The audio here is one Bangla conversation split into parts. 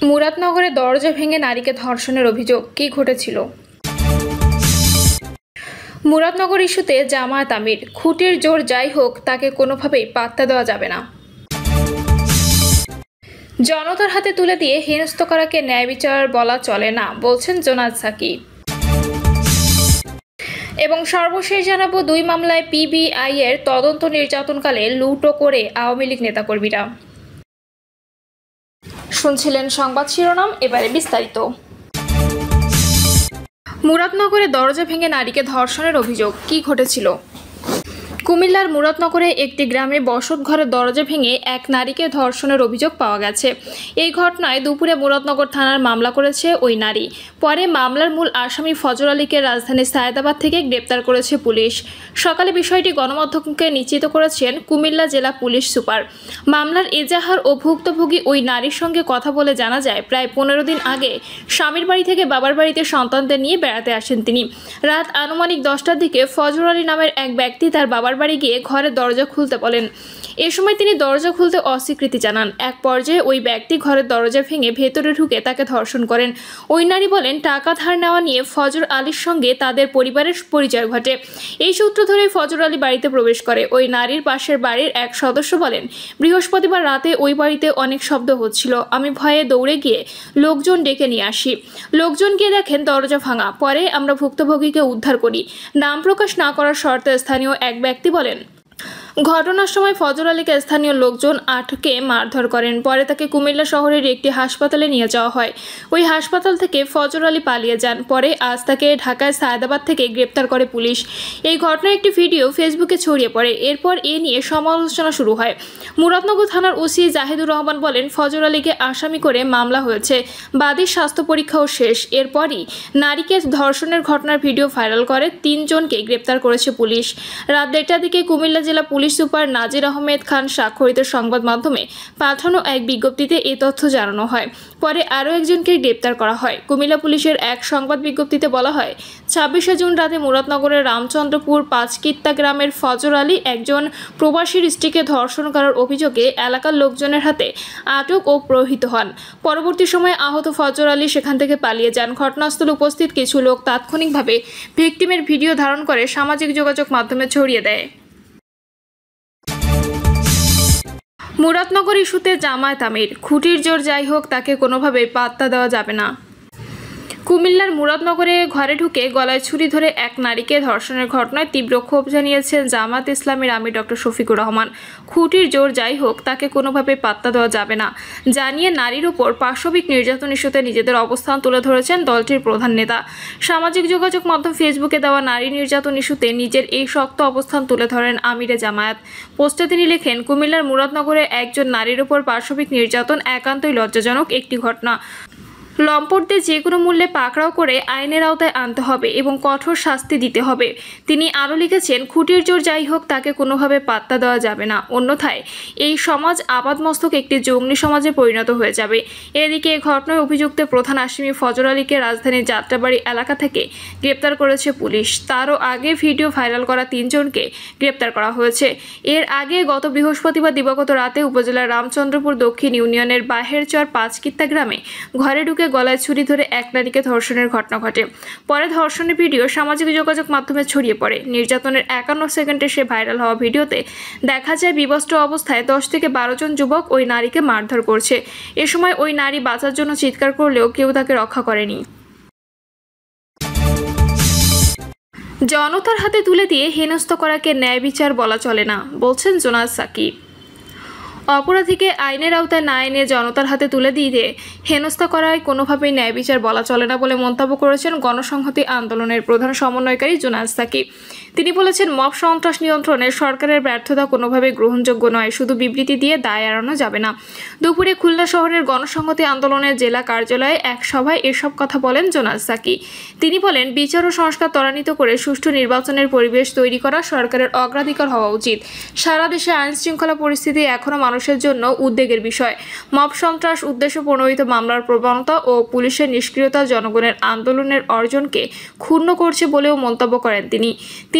মুরাদনগরে দরজা ভেঙে নারীকে ধর্ষণের অভিযোগ, কী ঘটেছিল? মুরাদনগর ইস্যুতে জামায়াত আমির, খুঁটির জোর যাই হোক তাকে কোনোভাবেই পাত্তা দেওয়া যাবে না। জনতার হাতে তুলে দিয়ে হেনস্থ করাকে ন্যায় বিচার বলা চলে না, বলছেন জোনায়েদ সাকি। এবং সর্বশেষ জানাবো, 2 মামলায় পিবিআই এর তদন্ত নির্যাতনকালে লুটও করে আওয়ামী লীগ নেতাকর্মীরা। শুনছিলেন সংবাদ শিরোনাম, এবারে বিস্তারিত। মুরাদনগরে দরজা ভেঙে নারীকে ধর্ষণের অভিযোগ, কী ঘটেছিল? কুমিল্লার মুরাদনগরে একটি গ্রামে বসত ঘরের দরজা ভেঙে এক নারীকে ধর্ষণের অভিযোগ পাওয়া গেছে। এই ঘটনায় দুপুরে মুরাদনগর থানার মামলা করেছে ওই নারী। পরে মামলার মূল আসামি ফজর আলীকে রাজধানীর সায়েদাবাদ থেকে গ্রেপ্তার করেছে পুলিশ। সকালে বিষয়টি গণমাধ্যমকে নিশ্চিত করেছেন কুমিল্লা জেলা পুলিশ সুপার। মামলার এজাহার ও ভুক্তভোগী ওই নারীর সঙ্গে কথা বলে জানা যায়, প্রায় 15 দিন আগে স্বামীর বাড়ি থেকে বাবার বাড়িতে সন্তানদের নিয়ে বেড়াতে আসেন তিনি। রাত আনুমানিক 10টার দিকে ফজর আলী নামের এক ব্যক্তি তার বাবার বাড়ি গিয়ে ঘরের দরজা খুলতে বলেন। এ সময় তিনি দরজা খুলতে অস্বীকৃতি জানান। এক পর্যায়ে ওই ব্যক্তি ঘরের দরজা ভেঙে ভেতরে ঢুকে তাকে ধর্ষণ করেন। ওই নারী বলেন, টাকা ধার নেওয়া নিয়ে ফজর আলীর সঙ্গে তাদের পরিবারের পরিচয় ঘটে। এই সূত্র ধরে ফজর আলী বাড়িতে প্রবেশ করে। ওই নারীর পাশের বাড়ির এক সদস্য বলেন, বৃহস্পতিবার রাতে ওই বাড়িতে অনেক শব্দ হচ্ছিল। আমি ভয়ে দৌড়ে গিয়ে লোকজন ডেকে নিয়ে আসি। লোকজন গিয়ে দেখেন দরজা ভাঙা। পরে আমরা ভুক্তভোগীকে উদ্ধার করি। নাম প্রকাশ না করার শর্তে স্থানীয় এক ব্যক্তি বলেন, ঘটনার সময় ফজর আলীকে স্থানীয় লোকজন আটকে মারধর করেন। পরে তাকে কুমিল্লা শহরের একটি হাসপাতালে নিয়ে যাওয়া হয়। ওই হাসপাতাল থেকে ফজর আলী পালিয়ে যান। পরে আজ তাকে ঢাকায় সায়েদাবাদ থেকে গ্রেপ্তার করে পুলিশ। এই ঘটনার একটি ভিডিও ফেসবুকে ছড়িয়ে পড়ে। এরপর এ নিয়ে সমালোচনা শুরু হয়। মুরাদনগর থানার ওসি জাহিদুর রহমান বলেন, ফজর আলীকে আসামি করে মামলা হয়েছে, বাদীর স্বাস্থ্য পরীক্ষাও শেষ। এরপরই নারীকে ধর্ষণের ঘটনার ভিডিও ভাইরাল করে 3 জনকে গ্রেপ্তার করেছে পুলিশ। রাত 1টার দিকে কুমিল্লা জেলা পুলিশ সুপার নাজির আহমেদ খান স্বাক্ষরিত সংবাদ মাধ্যমে পাঠানো এক বিজ্ঞপ্তিতে এ তথ্য জানানো হয়। পরে আরও একজনকে গ্রেপ্তার করা হয়। কুমিল্লা পুলিশের এক সংবাদ বিজ্ঞপ্তিতে বলা হয়, 26শে জুন রাতে মুরাদনগরের রামচন্দ্রপুর 5 কিত্তা গ্রামের ফজর আলী একজন প্রবাসীর স্ত্রীকে ধর্ষণ করার অভিযোগে এলাকার লোকজনের হাতে আটক ও প্রহৃত হন। পরবর্তী সময়ে আহত ফজর আলী সেখান থেকে পালিয়ে যান। ঘটনাস্থলে উপস্থিত কিছু লোক তাৎক্ষণিকভাবে ভিকটিমের ভিডিও ধারণ করে সামাজিক যোগাযোগ মাধ্যমে ছড়িয়ে দেয়। মুরাদনগর ইস্যুতে জামায়াত আমির, খুঁটির জোর যাই হোক তাকে কোনোভাবেই পাত্তা দেওয়া যাবে না। কুমিল্লার মুরাদনগরে ঘরে ঢুকে গলায় ছুরি ধরে এক নারীকে ধর্ষণের ঘটনায় তীব্র ক্ষোভ জানিয়েছেন জামায়াত ইসলামীর আমির ডক্টর শফিকুর রহমান। খুঁটির জোর যাই হোক তাকে কোনোভাবে পাত্তা দেওয়া যাবে না জানিয়ে নারীর উপর পাশবিক নির্যাতন ইস্যুতে নিজেদের অবস্থান তুলে ধরেছেন দলটির প্রধান নেতা। সামাজিক যোগাযোগ মাধ্যম ফেসবুকে দেওয়া নারী নির্যাতন ইস্যুতে নিজের এই শক্ত অবস্থান তুলে ধরেন আমিরে জামায়াত। পোস্টে তিনি লেখেন, কুমিল্লার মুরাদনগরে একজন নারীর উপর পাশবিক নির্যাতন একান্তই লজ্জাজনক একটি ঘটনা। লম্পটদের যে কোনো মূল্যে পাকড়াও করে আইনের আওতায় আনতে হবে এবং কঠোর শাস্তি দিতে হবে। তিনি আরও লিখেছেন, খুঁটির জোর যাই হোক তাকে কোনোভাবে পাত্তা দেওয়া যাবে না, অন্যথায় এই সমাজ আপাদমস্তক একটি জঙ্গলি সমাজে পরিণত হয়ে যাবে। এদিকে এই ঘটনায় অভিযুক্ত প্রধান আসামি ফজর আলীকে রাজধানীর যাত্রাবাড়ি এলাকা থেকে গ্রেপ্তার করেছে পুলিশ। তারও আগে ভিডিও ভাইরাল করা 3 জনকে গ্রেপ্তার করা হয়েছে। এর আগে গত বৃহস্পতিবার দিবাগত রাতে উপজেলার রামচন্দ্রপুর দক্ষিণ ইউনিয়নের বাহেরচর 5 কিত্তা গ্রামে ঘরে ঢুকে গলায় ছুরি ধরে এক নারীকে ধর্ষণের ঘটনা ঘটে। পরে ধর্ষণের ভিডিও সামাজিক যোগাযোগ মাধ্যমে ছড়িয়ে পড়ে। নির্যাতনের 51 সেকেন্ডে সে ভাইরাল হওয়া ভিডিওতে দেখা যায় বিবস্ত্র অবস্থায় 10 থেকে 12 জন যুবক ওই নারীকে মারধর করছে। এ সময় ওই নারী বাঁচার জন্য চিৎকার করলেও কেউ তাকে রক্ষা করেনি। জনতার হাতে তুলে দিয়ে হেনস্থ করাকে ন্যায় বিচার বলা চলে না, বলছেন জোনায়েদ সাকি। অপরাধীকে আইনের আওতায় না এনে জনতার হাতে তুলে দিয়ে হেনস্থা করায় কোনোভাবেই ন্যায় বিচার বলা চলে না বলে মন্তব্য করেছেন গণসংহতি আন্দোলনের প্রধান সমন্বয়কারী জোনায়েদ সাকি। তিনি বলেছেন, মব সন্ত্রাস নিয়ন্ত্রণে সরকারের ব্যর্থতা কোনোভাবেই গ্রহণযোগ্য নয়, শুধু বিবৃতি দিয়ে দায় এড়ানো যাবে না। দুপুরে খুলনা শহরের গণসংহতি আন্দোলনের জেলা কার্যালয়ে এক সভায় এসব কথা বলেন জোনায়েদ সাকি। তিনি বলেন, বিচার ও সংস্কার ত্বরান্বিত করে সুষ্ঠু নির্বাচনের পরিবেশ তৈরি করা সরকারের অগ্রাধিকার হওয়া উচিত। সারা দেশে আইন শৃঙ্খলা পরিস্থিতি এখনও মানুষের জন্য উদ্বেগের বিষয়। মব সন্ত্রাস, উদ্দেশ্য প্রণোদিত মামলার প্রবণতা ও পুলিশের নিষ্ক্রিয়তা জনগণের আন্দোলনের অর্জনকে ক্ষুণ্ণ করছে বলেও মন্তব্য করেন তিনি।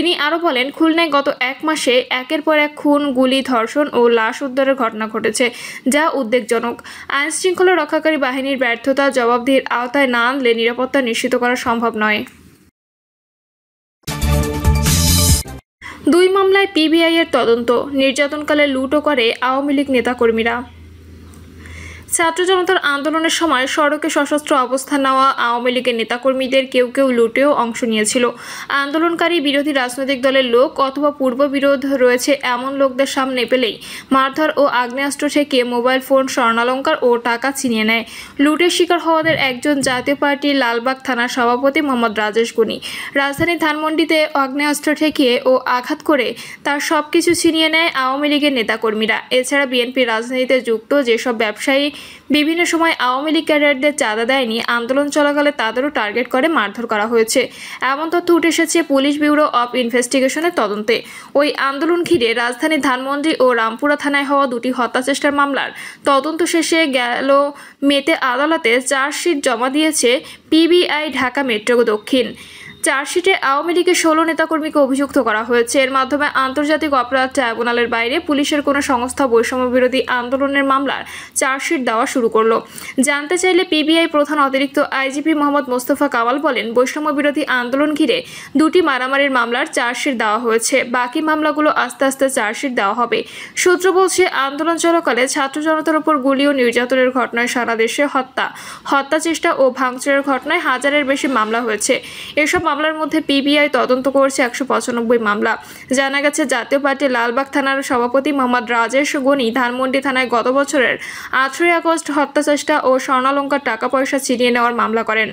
তিনি আরও বলেন, খুলনায় গত 1 মাসে একের পর এক খুন, গুলি, ধর্ষণ ও লাশ উদ্ধারের ঘটনা ঘটেছে, যা উদ্বেগজনক। আইনশৃঙ্খলা রক্ষাকারী বাহিনীর ব্যর্থতা জবাবদিহির আওতায় না আনলে নিরাপত্তা নিশ্চিত করা সম্ভব নয়। 2 মামলায় পিবিআই-এর তদন্ত, নির্যাতনকালে লুটও করে আওয়ামী লীগ নেতাকর্মীরা। ছাত্র জনতার আন্দোলনের সময় সড়কে সশস্ত্র অবস্থান নেওয়া আওয়ামী লীগের নেতাকর্মীদের কেউ কেউ লুটেও অংশ নিয়েছিল। আন্দোলনকারী বিরোধী রাজনৈতিক দলের লোক অথবা পূর্ব বিরোধ রয়েছে এমন লোকদের সামনে পেলেই মারধর ও আগ্নেয়াস্ত্র থেকে মোবাইল ফোন, স্বর্ণালংকার ও টাকা ছিনিয়ে নেয়। লুটের শিকার হওয়াদের একজন জাতীয় পার্টির লালবাগ থানার সভাপতি মোহাম্মদ রাজেশ গনি। রাজধানী ধানমন্ডিতে আগ্নেয়াস্ত্র ঠেকিয়ে ও আঘাত করে তার সবকিছু ছিনিয়ে নেয় আওয়ামী লীগের নেতাকর্মীরা। এছাড়া বিএনপি রাজনীতিতে যুক্ত যেসব ব্যবসায়ী বিভিন্ন সময় আওয়ামী লীগ ক্যাডারদের চাঁদা দেয়নি, আন্দোলন চলাকালে তাদেরও টার্গেট করে মারধর করা হয়েছে। এমন তথ্য উঠে এসেছে পুলিশ ব্যুরো অব ইনভেস্টিগেশনের তদন্তে। ওই আন্দোলন ঘিরে রাজধানীর ধানমন্ডি ও রামপুরা থানায় হওয়া 2টি হত্যাচেষ্টার মামলার তদন্ত শেষে গেল মেতে আদালতে চার্জশিট জমা দিয়েছে পিবিআই ঢাকা মেট্রো দক্ষিণ। চার্জশিটে আওয়ামী লীগের 16 নেতাকর্মীকে অভিযুক্ত করা হয়েছে। এর মাধ্যমে আন্তর্জাতিক অপরাধ ট্রাইব্যুনালের বাইরে পুলিশের কোনো সংস্থা বৈষম্য বিরোধী আন্দোলনের মামলার চার্জশিট দেওয়া শুরু করলো। জানতে চাইলে পিবিআই প্রধান অতিরিক্ত আইজিপি মোহাম্মদ মোস্তফা কামাল বলেন, বৈষম্য বিরোধী আন্দোলন ঘিরে 2টি মারামারির মামলার চার্জশিট দেওয়া হয়েছে, বাকি মামলাগুলো আস্তে আস্তে চার্জশিট দেওয়া হবে। সূত্র বলছে, আন্দোলন চলাকালে ছাত্র জনতার উপর গুলি ও নির্যাতনের ঘটনায় সারা দেশে হত্যা চেষ্টা ও ভাঙচুরের ঘটনায় 1000-এর বেশি মামলা হয়েছে। এসব মামলার মধ্যে পিবিআই তদন্ত করেছে 195 মামলা। জানা গেছে, জাতীয় পার্টি লালবাগ থানার সভাপতি মোহাম্মদ রাজেশ গনি ধানমন্ডি থানায় গত বছরের 18 আগস্ট হত্যাচেষ্টা ও স্বর্ণালংকার টাকা পয়সা ছিনিয়ে নেওয়ার মামলা করেন।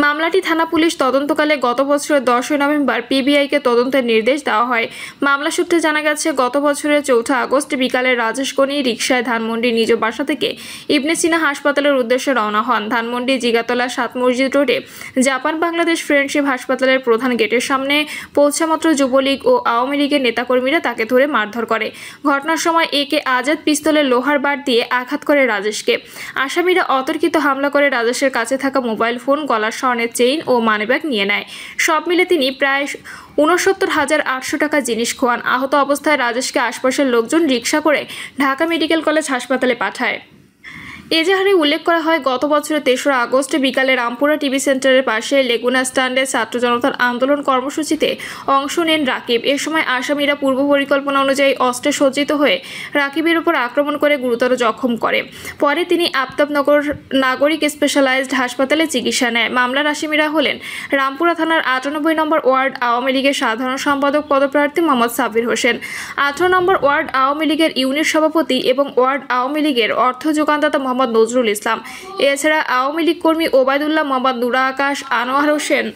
মামলাটি থানা পুলিশ তদন্তকালে গত বছরের 10 নভেম্বর পিবিআইকে তদন্তের নির্দেশ দেওয়া হয়। মামলা সূত্রে জানা গেছে, গত বছরের 4 আগস্ট বিকালে রাজেশ গনি রিকশায় ধানমন্ডি নিজ বাসা থেকে ইবনে সিনা হাসপাতালের উদ্দেশ্যে রওনা হন। ধানমন্ডি জিগাতলা 7 মসজিদ রোডে জাপান বাংলাদেশ ফ্রেন্ডশিপ হাসপাতালের প্রধান গেটের সামনে পৌঁছামাত্র যুবলীগ ও আওয়ামী লীগের নেতাকর্মীরা তাকে ধরে মারধর করে। ঘটনার সময় একে আজাদ পিস্তলের লোহার বার দিয়ে আঘাত করে রাজেশকে। আসামিরা অতর্কিত হামলা করে রাজেশের কাছে থাকা মোবাইল ফোন, গলার স্বর্ণের চেইন ও মানিব্যাগ নিয়ে নেয়। সব মিলে তিনি প্রায় 69,800 টাকা জিনিস খোয়ান। আহত অবস্থায় রাজেশকে আশপাশের লোকজন রিকশা করে ঢাকা মেডিকেল কলেজ হাসপাতালে পাঠায়। এজাহারে উল্লেখ করা হয়, গত বছরের 23 আগস্ট বিকালে রামপুরা টিভি সেন্টারের পাশে লেগুনা স্ট্যান্ডে ছাত্র জনতার আন্দোলন কর্মসূচিতে অংশ নেন রাকিব। এ সময় আসামিরা পূর্ব পরিকল্পনা অনুযায়ী অস্ত্রে সজ্জিত হয়ে রাকিবের উপর আক্রমণ করে গুরুতর জখম করে। পরে তিনি আফতাবনগর নাগরিক স্পেশালাইজড হাসপাতালে চিকিৎসা নেয়। মামলার আসামিরা হলেন রামপুরা থানার 98 নম্বর ওয়ার্ড আওয়ামী লীগের সাধারণ সম্পাদক পদপ্রার্থী মোহাম্মদ সাব্বির হোসেন, 18 নম্বর ওয়ার্ড আওয়ামী লীগের ইউনিট সভাপতি এবং ওয়ার্ড আওয়ামী লীগের অর্থ যোগানদাতা মোহাম্মদ নজরুল ইসলাম। এছাড়া আওয়ামী লীগ কর্মী ওবায়দুল্লাহ, মোহাম্মদ নুরা আকাশ, আনোয়ার হোসেন।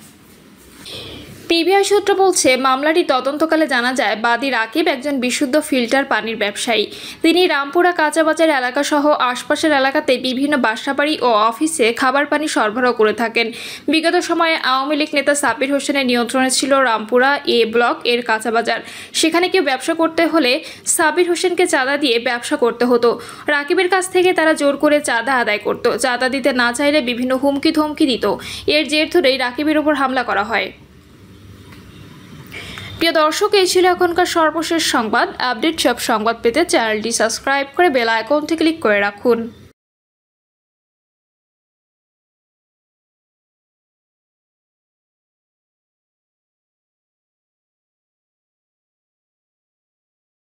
পিবিআই সূত্র বলছে, মামলাটি তদন্তকালে জানা যায়, বাদী রাকিব একজন বিশুদ্ধ ফিল্টার পানির ব্যবসায়ী। তিনি রামপুরা কাঁচাবাজার এলাকা সহ আশপাশের এলাকাতে বিভিন্ন বাসাবাড়ি ও অফিসে খাবার পানি সরবরাহ করে থাকেন। বিগত সময়ে আওয়ামী লীগ নেতা সাব্বির হোসেনের নিয়ন্ত্রণে ছিল রামপুরা এ ব্লক এর কাঁচাবাজার। সেখানে কেউ ব্যবসা করতে হলে সাব্বির হোসেনকে চাঁদা দিয়ে ব্যবসা করতে হতো। রাকিবের কাছ থেকে তারা জোর করে চাঁদা আদায় করত। চাঁদা দিতে না চাইলে বিভিন্ন হুমকি ধমকি দিত। এর জের ধরেই রাকিবের উপর হামলা করা হয়। প্রিয় দর্শক, এই ছিল এখনকার সর্বশেষ সংবাদ। আপডেট সব সংবাদ পেতে চ্যানেলটি সাবস্ক্রাইব করে বেল আইকনটি ক্লিক করে রাখুন।